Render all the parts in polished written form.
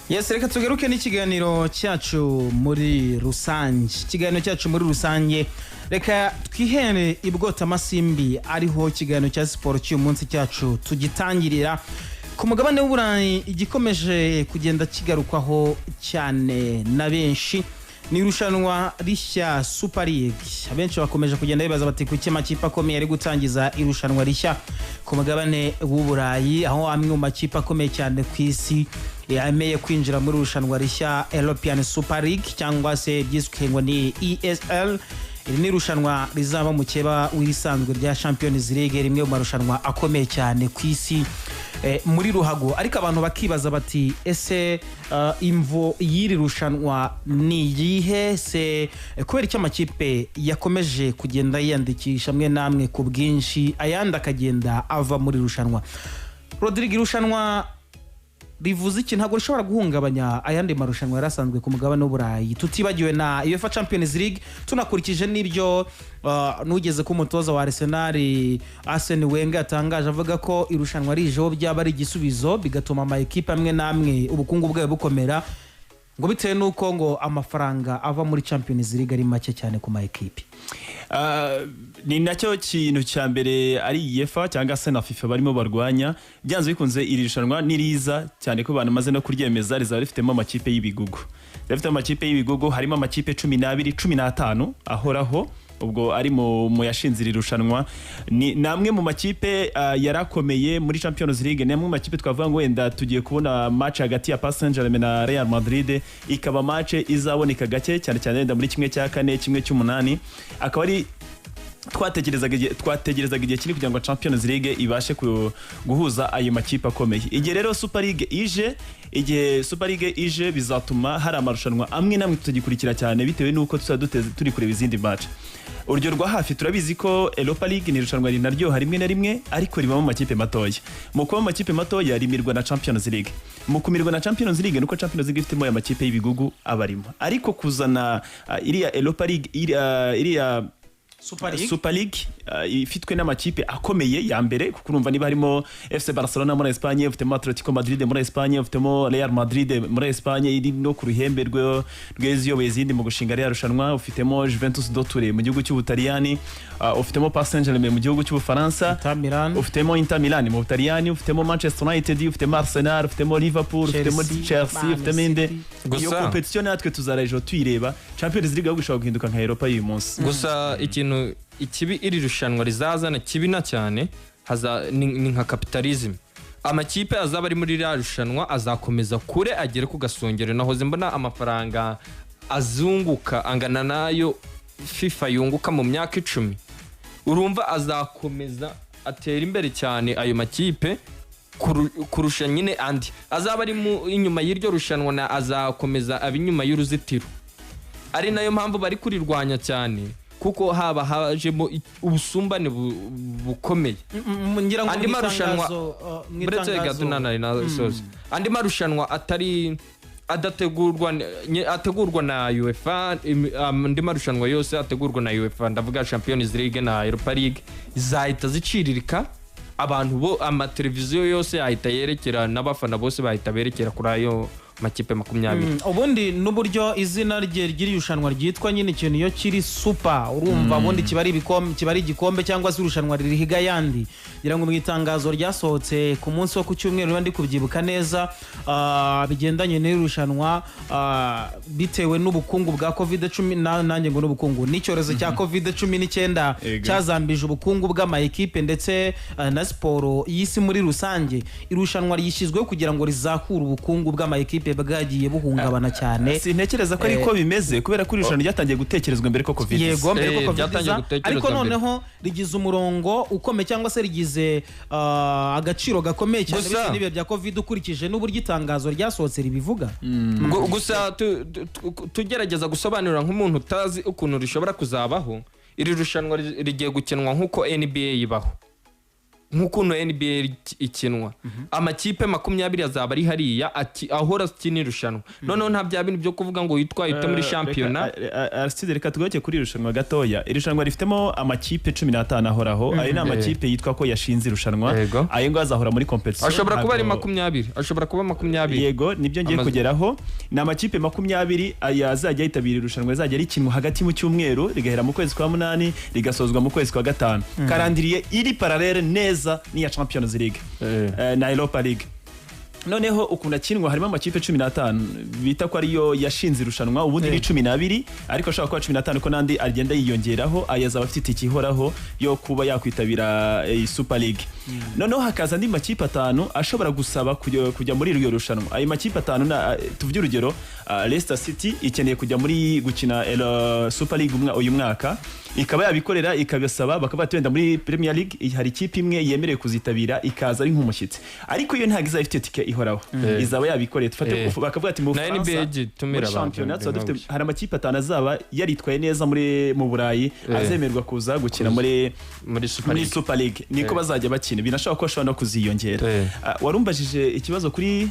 Yes, reka tugeruke n'ikiganiro cyacu muri rusange. Ikiganiro cyacu muri rusange reka twihere ibwota masimbi ariho ikiganiro cya siporo cy'uyu munsi cyacu tugitangirira ku mugabane w'Uburayi. Igikomeje kugenda kigarukwaho cyane na benshi ni irushanwa rishya Super League. Abenshi bakomeje kugenda bibaza bati kuki amakipe akomeye ari gutangiza irushanwa rishya ku mugabane w'Uburayi, aho amwe mu makipe akomeye cyane ku isi yameye kwinjira muri irushanwa rishya European Super League cyangwa se ryiswe ngo ni ESL. Iri ni irushanwa rizaba mu keba w'isanzwe rya Champions League, rimwe mu marushanwa akomeye cyane ku isi muri ruhago. Ariko abantu bakibaza bati ese imvo y'iri rushanwa ni yihe? Se kubera iki amakipe yakomeje kugenda yiyandikisha amwe namwe ku bwinshi, ayandi akagenda ava muri rushanwa? Rodrigue, irushanwa rivuze iki ntabwo rishobora guhungabanya ayandi marushanwa yarasanzwe ku mugabane w'Uburayi, tutibagiwe na UEFA Champions League. Tunakurikije n'ibyo nugeze ku mutoza wa Arsenal Arsene Wenger atangaje avuga ko irushanwa rijeho byaba ari igisubizo bigatuma ama equipe amwe namwe ubukungu bwayo bukomera, ngo bitewe nuko ngo amafaranga ava muri Champions League ari make cyane ku ma equipe. Ni nacyo kintu cya mbere ari UEFA cyangwa se na FIFA barimo barwanya. Byanze bikunze iri rushanwa niriza cyane ko abantu maze no kuryemeza rizaba rifitemo amakipe y'ibigugu. Rifite amakipe y'ibigugu, harimo amakipe 12 15 ahoraho, ubwo ari mu yashinze iri rushanwa. Ni namwe mu makipe yarakomeye muri Champions League. Namwe mu makipe twavuga ngo wenda tugiye kubona match hagati ya Paris Saint-Germain na Real Madrid, ikaba match izaboneka gake cyane cyane wenda muri kimwe cya kane kimwe cy'umunani. Akaba ari twategerezaga igihe kiri kugira ngo Champions League ibashe guhuza ayo makipe akomeye. Igihe rero Super League ije bizatuma hari amarushanwa amwe namwe tutagikurikira cyane bitewe nuko turi kureba izindi match. Urugero rwa hafi turabizi ko Europa League ni irushanwa rinaryoha rimwe na rimwe, ariko ribamo amakipe matoya. Mu kuba amakipe matoya rimirwa na Champions League. Mu kumirwa na Champions League nuko Champions League ifitemo aya makipe y'ibigugu abarimo. Ariko kuzana iriya Europa League iriya Super League ifitwe n'amakipe akomeye ya mbere, kuko urumva niba harimo FC Barcelona muri Espagne, ufitemo Atletico Madrid muri Espagne, ufitemo Real Madrid muri Espagne iri no ku ruhembe rw'eziyoboye izindi mu gushinga Real rushanwa, ufitemo Juventus do Turin mu gihugu cy'Ubutaliyani, ufitemo Paris Saint-Germain mu gihugu cy'Ubufaransa, ufitemo Inter Milan mu Butaliyani, ufitemo Manchester United, ufitemo Arsenal, ufitemo Liverpool, ufitemo Chelsea, ufitemo inde. Iyo competition natwe tuzarejo tuyireba. Champions League ahubwo ishobora guhinduka nka Europa y'uyu munsi. Gusa ikintu ikibi iri rushanwa rizazana kibi na cyane ni nka capitalism. Amakipe azaba ari muri iriya rushanwa azakomeza kure agere ku gasongero. Nahoze mbona amafaranga azunguka angana nayo FIFA yunguka mu myaka 10. Urumva azakomeza atera imbere cyane ayo makipe kurusha nyine andi azaba ari inyuma y'iryo rushanwa, na azakomeza abinyuma y'uruzitiro. Ari nayo mpamvu bari kurirwanya cyane, kuko haba hajemo ubusumbane bukomeye. Andi marushanwa andi marushanwa ategurwa na UEFA. Andi marushanwa yose ategurwa na UEFA, ndavuga Champions League na Europa League, zahita ziciririka. Abantu bo amateleviziyo yose ahita yerekera, n'abafana bose bahita berekera kuri ayo makipe 20. Ubundi n'uburyo izina rye ry'irushanwa ryitwa nyine ikintu iyo kiri super, urumva ubundi kibari igikombe cyangwa se irushanwa ririhiga yandi. Ngira ngo mu itangazo ryasohotse ku munsi wo ku cyumweru ndi kubyibuka neza, bigendanye n'irushanwa bitewe n'ubukungu bwa COVID-19, nanjye ngo n'ubukungu n'icyorezo cya COVID-19 cyazambije ubukungu bw'ama equipe ndetse na siporo y'isi muri rusange. Irushanwa ryishyizweho kugira ngo rizakure ubukungu bw'ama equipe bwagiye buhungabana cyane. Sintekereza ko ariko bimeze, kubera ko irushanwa ryatangiye gutekerezwa mbere ko COVID. Yego, mbere ko COVID, ariko noneho rigize umurongo ukomeye cyangwa se rigize agaciro gakomeye cyane bitewe n'ibihe bya COVID, ukurikije n'uburyo itangazo ryasohotse ribivuga. Gusa tugerageza gusobanurira nk'umuntu utazi ukuntu rishobora kuzabaho. Iri rushanwa rigiye gukenwa nk'uko NBA yibaho. nk'ukuntu NBA ikinwa amakipe 20 azaba ari hariya ahora akina irushanwa noneho nta bya bintu byo kuvuga ngo yitwaye muri shampiyona. Aristide reka tugoke kuri irushanwa gatoya. Irushanwa rifitemo amakipe 15 ahoraho ari n'amakipe yitwa ko yashinze irushanwa ayo ngo azahora muri competition. Ashobora kuba ari 20, ashobora kuba 20. Yego nibyo ngiye kugeraho. Ni amakipe 20 azajya yitabira irushanwa azajya rikinwa hagati mu cyumweru rigahera mu kwezi kwa 8 rigasozwa mu kwezi kwa 5. Karandiriye iri parallele neza ni ya Champions League na Europa League. Noneho ukunda kinwa harimo amakipe 15 bita ko ariyo yashinze irushanwa ubundi ni 12 ariko ashaka kuba 15 ko nandi agenda yiyongeraho ayazaba afite ikihoraho yo kuba yakwitabira Super League. Noneho hakaza andi makipe 5 ashobora gusaba kujya muri iryo rushanwa. Ayo makipe 5 tuvuge urugero Leicester City ikeneye kujya muri gukina Super League uyu mwaka ikaba yabikorera ikabasaba bakaba twenda muri Premier League hari ikipe imwe yemereye kuzitabira ikaza ari nk'umushyitsi ariko iyo ntago izafite tike ihoraho izaba yabikoreye tufate bakavuga ati mu France tumira championnat hari amakipe 5 azaba yaritwaye neza mu Burayi azemerwa kuza gukina muri Super League niko bazajya bakina binashobora ko bashobora no kuziyongera. Warumbajije ikibazo kuri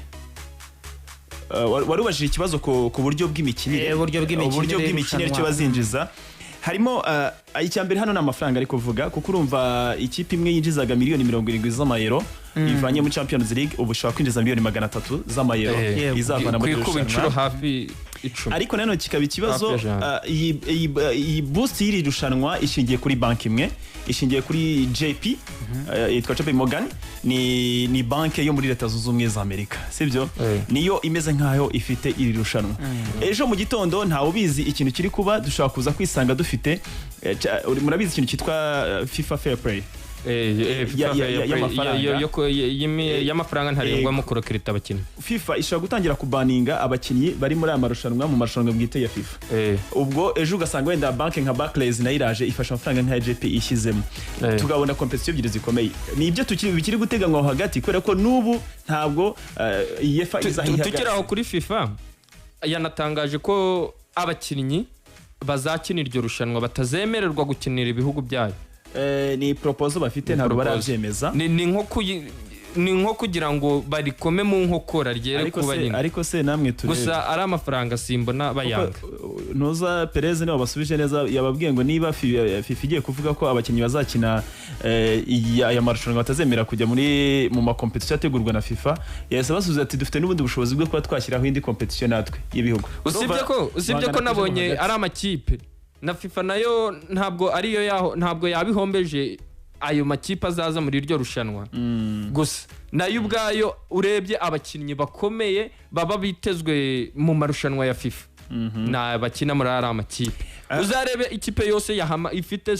warubajije ikibazo ku buryo bw'imikinire cyo bazinjiza harimo icyambere hano n'amafaranga ari kuvuga kuko urumva ikipe imwe yinjizaga miliyoni 70 z'amayero ivanye muri Champions League ubu ushobora kwinjiza miliyoni 300 z'amayero izavana muri irushanwa hafi 10 ariko nano kikaba ikibazo iyi boost y'iri rushanwa ishingiye kuri banki imwe ishingiye kuri JP yitwa JP Morgan ni banki yo muri Leta Zunze Ubumwe za Amerika sibyo niyo imeze nkayo ifite iri rushanwa. Ejo mu gitondo ntawe ubizi ikintu kiri kuba dushobora kuza kwisanga dufite murabizi ikintu cyitwa FIFA Fair Play y'amafaranga ntarengwa mu kurokirita abakinnyi. FIFA ishobora gutangira kubaninga abakinnyi bari muri aya marushanwa mu marushanwa bwite ya FIFA. Ubwo ejo ugasanga wenda banki nka Barclays nayo iraje ifasha amafaranga nka JP ishyizemo tugabona competition ebyiri zikomeye. Ni ibyo bikiri guteganywa hagati kubera ko n'ubu ntabwo UEFA izahihaga. Tukiraho kuri FIFA yanatangaje ko abakinnyi bazakina iryo rushanwa batazemererwa gukinira ibihugu byayo. Ni proposal bafite ntabwo barabyemeza ni nko kugira ngo barikome mu nkokora ryere kuba nyine ariko se namwe turebe gusa ari amafaranga simbona bayanga noza Perez niwe basubije neza yababwiye ngo niba FIFA igiye kuvuga ko abakinnyi bazakina aya marushanwa batazemera kujya mu ma competition ategurwa na FIFA yahise basubiza ati dufite n'ubundi bushobozi bwo kuba twashyiraho indi competition natwe y'ibihugu. Usibye ko nabonye ari amakipe na FIFA nayo ntabwo yabihombeje ayo makipe azaza muri iryo rushanwa gusa nayo ubwayo urebye abakinnyi bakomeye baba bitezwe mu marushanwa ya FIFA na bakina muri ari amakipe uzarebe ikipe yose ifite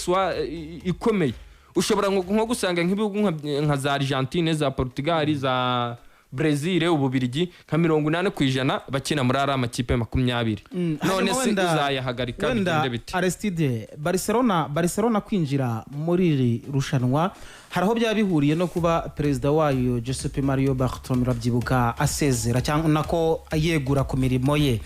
ikomeye ushobora nko gusanga nk'ibihugu nka za Argentine za Portugal za Brazil Ububirigi nka 80% bakina muri ari amakipe 20 none se uzayahagarika bigende biti. Aristide Barcelona kwinjira muri iri rushanwa haraho byabihuriye no kuba perezida wayo Giuseppe Mario Bartomeu rabyibuka asezera cyangwa nako yegura ku mirimo ye.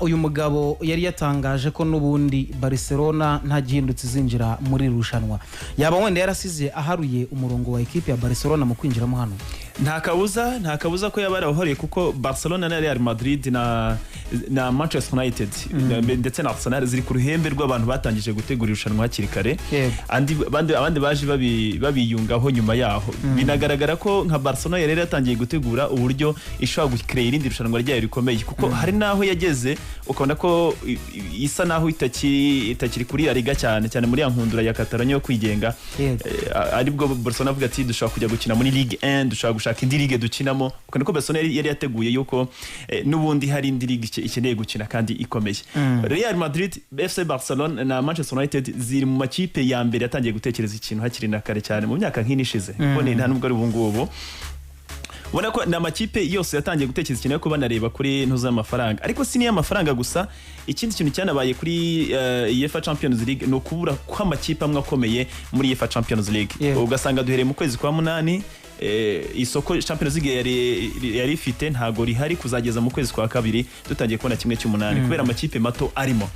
Uyu mugabo yari yatangaje ko nubundi Barcelona nta gihindutse zinjira muri rushanwa yaba wenda yarasize aharuye umurongo wa equipe ya Barcelona mu kwinjiramo hano. Nta kabuza ko yabarahoreye kuko Barcelona na Real Madrid na Manchester United ndetse na Arsenal ziri ku ruhembe rw'abantu batangije gutegura irushanwa hakiri kare abandi baje babiyungaho nyuma yaho. Binagaragara ko nka Barcelona yari yatangiye gutegura uburyo ishobora gukreera irindi rushanwa ryayo rikomeye kuko hari naho yageze ukabona ko isa naho itakiri kuri La Liga cyane muri ya nkundura ya Catalonia yo kwigenga aribwo Barcelona avuga ati dushobora kujya gukina muri Ligue 1 dushobora gushaka indi ligue dukinamo ukana ko Barcelona yari yateguye yuko nubundi hari indi ligue ikeneye gukina kandi ikomeye. Real Madrid, FC Barcelona na Manchester United ziri mu makipe ya mbere yatangiye gutekereza ikintu hakiri na kare cyane mu myaka nk'inishize ubone nta nubwo ari ubungubu ubona ko n'amakipe yose yatangiye gutekereza ikintu ko banareba kuri ntuzo y'amafaranga ariko si niyo amafaranga gusa. Ikindi kintu cyanabaye kuri UEFA Champions League no kubura kw'amakipe amwe akomeye muri UEFA Champions League ugasanga duhereye mu kwezi kwa 8 isoko Champions League yari ifite ntago rihari kuzageza mu kwezi kwa kabiri dutangiye kubona kimwe cy'umunani kubera amakipe mato arimo.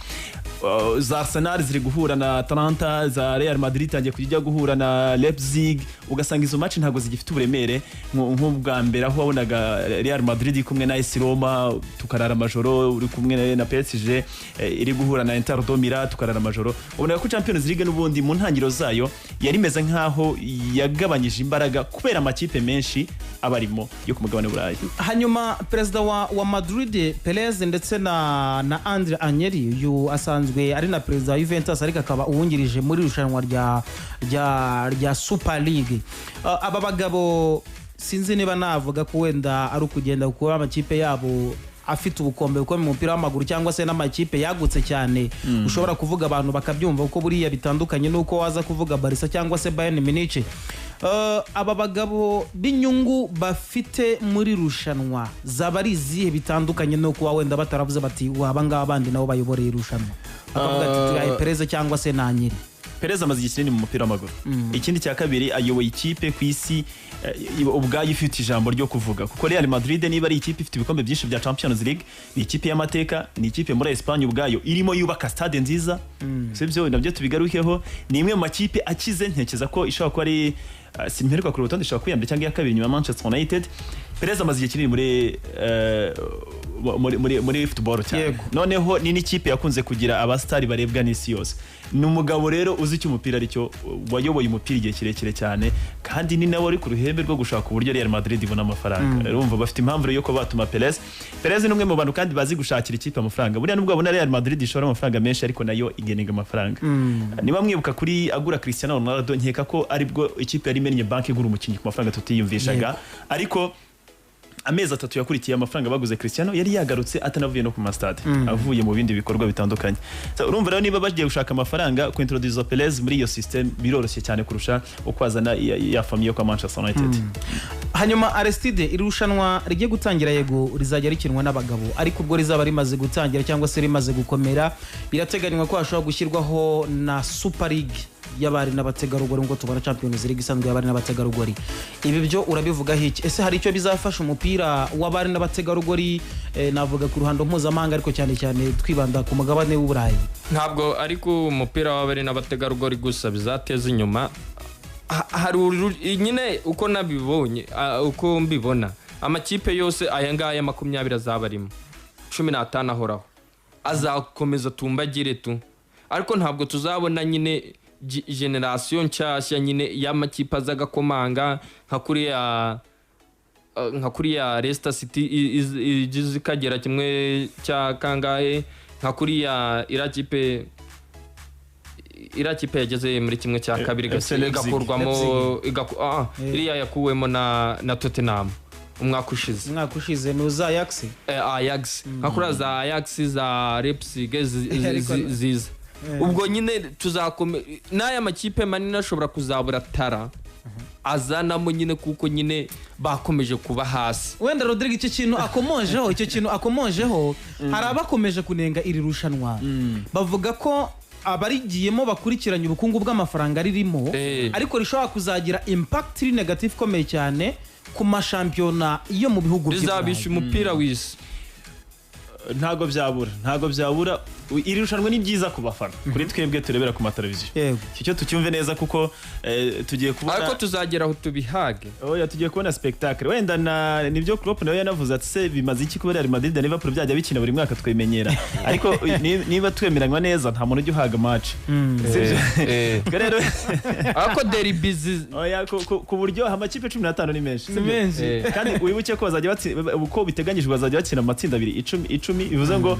Za Arsenal ziri guhura na Atalanta, za Real Madrid tangiye kujya guhura na Leipzig, ugasanga izo match ntago zigifite uburemere nk'ubwa mbere aho wabonaga Real Madrid kumwe na AS Roma tukarara amajoro, uri kumwe na PSG iri guhura na Inter de Milan tukarara amajoro. Ubona ko Champions League n'ubundi mu ntangiro zayo yari meze nkaho yagabanyije imbaraga kubera amakipe menshi abarimo yo ku mugabane burayi. Hanyuma perezida wa Madrid Perez ndetse na Andre Agnelli uyu asanzwe ari na perezida wa Juventus ariko akaba uwungirije muri rushanwa rya Super League. Aba bagabo sinzi niba navuga ko wenda ari ukugenda gukora amakipe yabo afite ubukombe bukomeye mu mupira w'amaguru cyangwa se n'amakipe yagutse cyane ushobora kuvuga abantu bakabyumva uko buriya bitandukanye nuko waza kuvuga Barca cyangwa se Bayern Munich. Aba bagabo b'inyungu bafite muri rushanwa zaba ari izihe bitandukanye nuko wenda bataravuze bati waba ngaba bandi nabo bayoboreye irushanwa bakavuga ati turaye Perez cyangwa se na Agnelli. Perez amaze igihe kinini mu mupira w'amaguru. Ikindi cya kabiri ayoboye ikipe ku isi ubwayo ifite ijambo ryo kuvuga kuko Real Madrid niba ari ikipe ifite ibikombe byinshi bya Champions League, ni ikipe y'amateka, ni ikipe muri Espagne ubwayo irimo yubaka stade nziza, sibyo nabyo tubigarukeho. Ni imwe mu makipe akize ntekeza ko ishobora kuba ari simperuka kuri urutonde ishobora kwiyambira cyangwa iya kabiri nyuma Manchester United. Perez amaze igihe kinini muri football cyane. Noneho ni n'ikipe yakunze kugira abastari barebwa n'isi yose. Ni umugabo rero uzi icyo umupira aricyo, wayoboye umupira igihe kirekire cyane kandi ni nawe ari ku ruhembe rwo gushaka uburyo Real Madrid ibona amafaranga. Urumva bafite impamvu yo ko batuma Perez ni umwe mu bantu kandi bazi gushakira ikipe amafaranga. Buriya nubwo abona Real Madrid ishora amafaranga menshi ariko nayo igenega amafaranga. Niba mwibuka kuri agura Cristiano Ronaldo nkeka ko aribwo ikipe yari imenye banki igura umukinnyi ku mafaranga tutiyumvishaga, ariko amezi 3 yakurikiye amafaranga baguze Cristiano yari yagarutse atanavuye no ku mastade avuye mu bindi bikorwa bitandukanye. Urumva rero niba bagiye gushaka amafaranga ku introduce Perez muri iyo system biroroshye cyane kurusha ukwazana ya famille yo kwa Manchester United. Hanyuma Aristide irushanwa rigiye gutangira yego rizajya rikinwa n'abagabo ariko ubwo rizaba rimaze gutangira cyangwa se rimaze gukomera birateganywa ko hashobora gushyirwaho na Super League y'abari n'abategarugori ngo tubara Champions League isanzwe y'abari n'abategarugori. Ibi byo urabivuga hiki? Ese hari icyo bizafasha umupira w'abari n'abategarugori navuga ku ruhando mpuzamahanga ariko cyane cyane twibanda ku mugabane w'Uburayi? Ntabwo ariko umupira w'abari n'abategarugori gusa bizateza inyuma. Hari nyine uko nabibonye uko mbibona amakipe yose aya ngaya 20 azaba arimo 15 ahoraho azakomeza tumbagire tu, ariko ntabwo tuzabona nyine generation nshyashya nyine y'amakipe azagakomanga nka kuriya Leicester City igize kagera kimwe cya kangahe, nka kuriya irakipe yageze muri kimwe cya kabiri igakurwamo iriya yakuwemo na Tottenham umwaka ushize nuza Ajax nka kuriya za Ajax za Leipzig ziza. Ubwo nyine tuzakome n'aya makipe manini ashobora kuzabura tara azanamo nyine kuko nyine bakomeje kuba hasi. Wenda Rodrigue icyo kintu akomojeho hari abakomeje kunenga iri rushanwa bavuga ko abarigiyemo bakurikiranye ubukungu bw'amafaranga ririmo ariko rishobora kuzagira impact iri negative ikomeye cyane ku mashampiyona yo mu bihugu bizabisha umupira w'isi. Ntago byabura iri rushanwa ni byiza ku bafana kuri twebwe turebera ku mateleviziyo. Icyo tucyumve neza kuko tugiye kubona ariko tuzagera aho tubihage. Tugiye kubona spectacle wenda nibyo Klopp nawe yanavuze ati se bimaze iki kuba Real Madrid na Liverpool byajya bikina buri mwaka twemenyera ariko niba twemeranywa neza nta muntu ujya uhaga match rero ariko derby ku buryo amakipe 15 ni menshi kandi wibuke ko bazajya uko biteganyijwe bazajya bakina amatsinda 10 bivuze ngo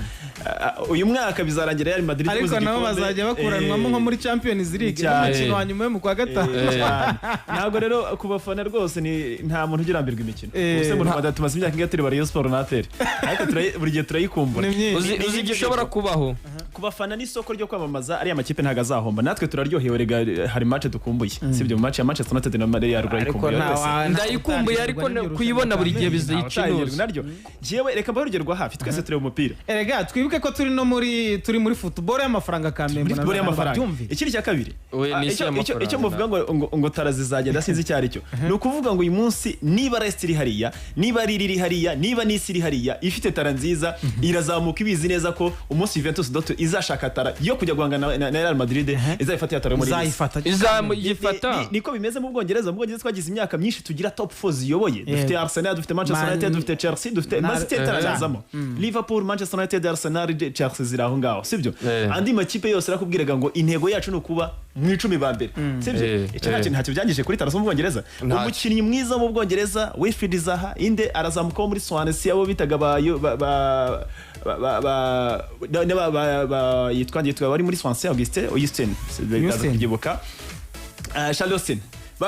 uyu mwaka bizarangira Real Madrid ariko nabo bazajya bakuranwamo nko muri Champions League n'umukino wa nyuma mu kwa gatanu. Ntabwo rero ku bafana rwose nta muntu ugirambirwa imikino ubuse mu Rwanda tumaze imyaka ingatire Rayon Sport na APR ariko buri gihe turayikumbura. Uzi igishobora kubaho bafana n'isoko ryo kwamamaza ariya makipe ntago azahomba natwe turaryohewe rega hari match dukumbuye sibyo match ya Manchester United na Real ndayikumbuye ariko kuyibona buri gihe bizayicinura naryo jewe reka mbaho urugero rwa hafi twese tureba umupira erega twibuke ko turi muri football y'amafaranga kamembo football y'amafaranga ikindi cya kabiri icyo muvuga ngo tarazizagenda sinzi icyo ari cyo ni ukuvuga ngo uyu munsi niba Leicester iri hariya niba riri hariya niba Nice iri hariya ifite tara nziza irazamuka ibizi neza ko umunsi Juventus Dortmund izashaka tara yo kujya guhangana na Real Madrid izayifata tara muri izayifata niko bimeze mu Bwongereza twagize imyaka myinshi tugira top 4 ziyoboye dufite Arsenal dufite Manchester United dufite Chelsea dufite Man City tarazamo Liverpool Manchester United Arsenal Chelsea ziraho ngaho sibyo andi makipe yose rakubwiraga ngo intego yacu ni ukuba mu 10 ba mbere sibyo icyo ntacyo byangije kuri taraso mu Bwongereza umukinnyi mwiza mu Bwongereza Wilfried Zaha inde arazamuka muri Swansea abo bitaga yitwa bari muri Swansea Augustin kugibuka Charleston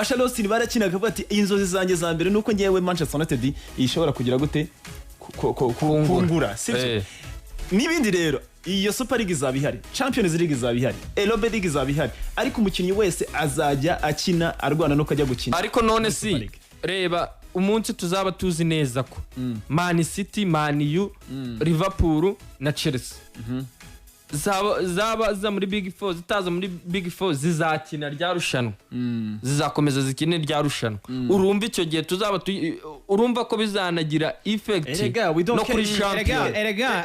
Charleston barakinaga bati inzozi zanjye za mbere nuko ngewe Manchester United ishobora kugira gute kungura sibyo nibindi rero iyo Super League izabihari Champions League izabihari Europa League izabihari ariko umukinnyi wese azajya akina arwana no kujya gukina ariko none si reba umunsi tuzaba tuzi neza ko Man City Man U Liverpool na Chelsea za muri Big Four zitaza muri Big Four zizakina rya rushanwa zizakomeza zikine rya rushanwa urumva icyo gihe tuzaba urumva ko bizanagira effect no kuri champion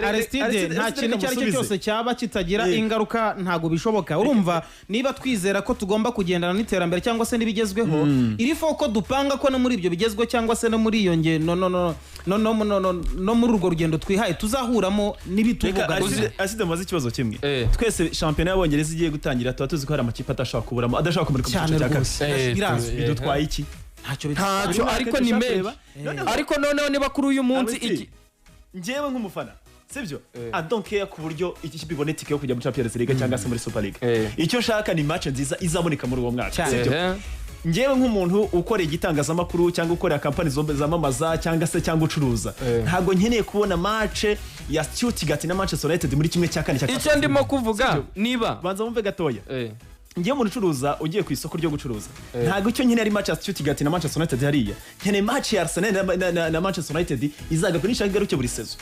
Aristide nta kintu cyari cyose cyaba kitagira ingaruka ntago bishoboka urumva niba twizera ko tugomba kugendana n'iterambere cyangwa se nibigezweho irifo ko dupanga ko no muri ibyo bigezweho cyangwa se no muri iyo nge no muri urwo rugendo twihaye tuzahuramo n'ibituvuga Aside maze ikibazo kimwe twese championnat y'Abongereza igiye gutangira tuba tuzi ko hari amakipe atashaka kuburamo adashaka kumurika mu cyiciro cya kabiri bidutwaye iki ntacyo ariko ni menshi ariko noneho niba kuri uyu munsi iki njyewe nk'umufana sibyo I don't care ku buryo iki kipe ibonetike yo kujya muri Champions League cyangwa se muri Super League icyo shaka ni match nziza izaboneka muri uwo mwaka sibyo njyewe nk'umuntu ukora igitangazamakuru cyangwa ukora kampani zamamaza cyangwa ucuruza ntabwo nkeneye kubona match ya Stuttgart na Manchester United muri kimwe cya kane icyo ndimo kuvuga niba banza mumve gatoya ngiye mu rucuruza ugiye ku isoko ryo gucuruza ntabwo icyo nkeneye ari match ya Stuttgart na Manchester United hariya nkeneye match ya Arsenal na Manchester United izagaganisha igaruke buri sezo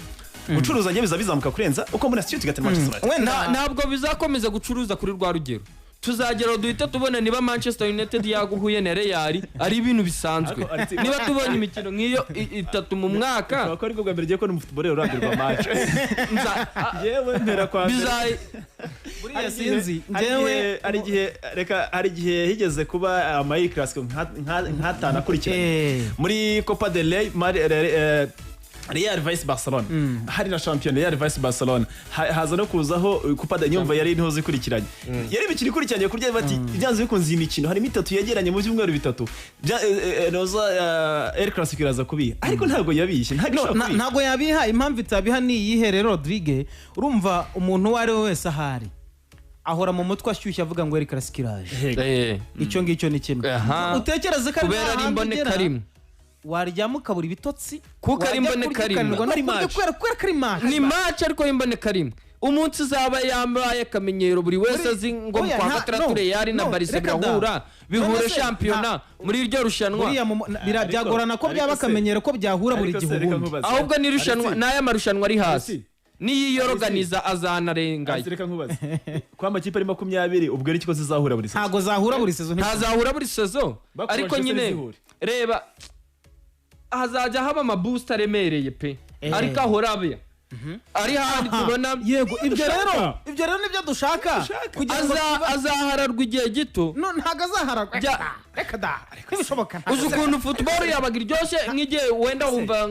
gucuruza ngiye bizamuka kurenza uko muri Stuttgart na Manchester United ntabwo bizakomeza gucuruza kuri rwa rugero tuzagera duhita tubona niba Manchester United yaguhuye na Real ari ibintu bisanzwe niba tubonye imikino nk'iyo itatu mu mwaka ko ariko bwa mbere giye ko n'umufutball urambirwa match yewe mpera kwa buriya sinzi njyewe ari gihe higeze kuba amayi classic nkatana kurikira muri Copa del Rey Real vs Barcelona hari na champion Real vs Barcelona haza no kuzaho Copa del Nyumva yari ntozi kurikiranye yari imikino ikurikiranye kurya bati byanze bikunze imikino hari mitatu yegeranye mu byumweru bitatu noza El Clasico iraza kubiha ariko ntago yabishye ntago yabiha impamvu itabiha ni iyihe rero Rodrigue urumva umuntu wari wese ahari ahora mu mutwe ashyushye avuga ngo El Clasico iraje icyo ngicyo ni kimwe utekereze ko kubera ari imboneka rimwe waryama ukabura ibitotsi kuko ari imboneka rimwe ni match ariko imboneka rimwe umunsi zaba yambaye akamenyero buri wese azi ngo kwa gatandatu Real na Barca birahura bihure shampiyona muri iryo rushanwa byagorana ko byaba akamenyero ko byahura buri gihugu ahubwo ni rushanwa n'aya marushanwa ari hasi niyiyoroganiza azanarengaye reka nkubaze kwa makipe ari 20 ubwo ari kikoze zahura buri sezo ntago zahura buri sezo ntazahura buri sezo ariko nyine reba hazajya haba amaboost aremereye pe ariko ahorabe ari handi tubona yego ibyo rero nibyo dushaka kugira ngo azahararwa igihe gito ntago azahararwa reka ntibishoboka uzi ukuntu football yabaga iryoshye nk'igihe wenda wumva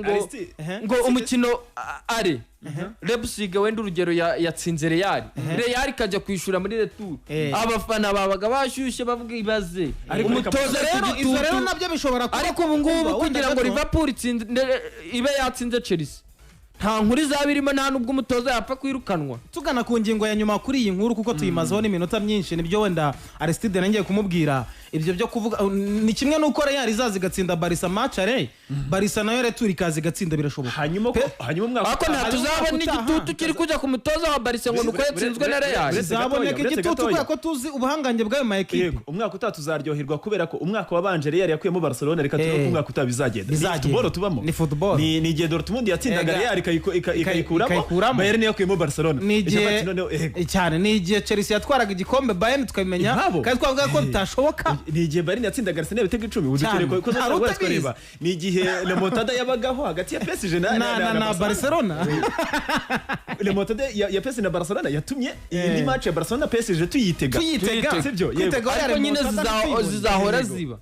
ngo umukino ari Leipzig wenda urugero yatsinze Real ikajya kwishura muri retour abafana babaga bashyushye bavuga ibaze umutoza rero izo rero nabyo bishobora kuba ariko ubu ngubu kugira ngo Liverpool ibe yatsinze Chelsea nta nkuru izabirimo nta nubwo umutoza yapfa kwirukanwa tugana ku ngingo ya nyuma kuri iyi nkuru kuko tuyimazeho n'iminota myinshi nibyo wenda Aristide nangiye kumubwira ibyo byo kuvuga ni kimwe n'uko Real izaza igatsinda Barca match are Barca nayo Real ikaza igatsinda birashoboka hanyuma umwaka ariko ntatuzabona igitutu kiri kujya ku mutoza wa Barca ngo nuko yatsinzwe na Real. zaboneka igitutu kubera ko tuzi ubuhangange bw'ayo ma equipe. Yego, umwaka utazaryoherwa kubera ko umwaka wabanje Real yakuyemo Barcelona, reka tuvuge ko umwaka utabizagenda. Football tubamo. Ni football. Ni igihe Dortmund yatsindaga Real ikayikuramo, Bayern yakuyemo Barcelona. Ni cyane ni igihe Chelsea yatwaraga igikombe Bayern tukabimenya kandi twavuga ko bitashoboka. Ni igihe Bayern yatsindaga Arsenal ibitego 10 udukere ko twareba. Ni igihe remontada yabagaho hagati ya PSG na Barcelona. Remontada ya PSG na Barcelona yatumye indi match ya Barcelona PSG tuyitega sibyo. Yego, ariko nyine zizahora ziba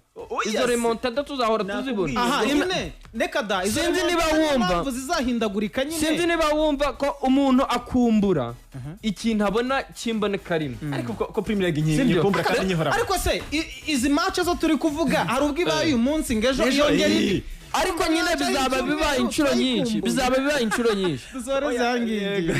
izo remontada tuzahora tuzibona. Aha, nyine reka da izo sinzi niba wumva zizahindagurika nyine. Sinzi niba wumva ko umuntu akumbura ikintu abona kimboneka rimwe, ariko ko Premier League nyikumbura kandi nyihora. Ariko se izi match zo turi kuvuga hari ubwo ibaye uyu munsi ngejo yongera ariko nyine bizaba bibaye inshuro nyinshi, bizaba bibaye inshuro nyinshi. Dusore zangingi.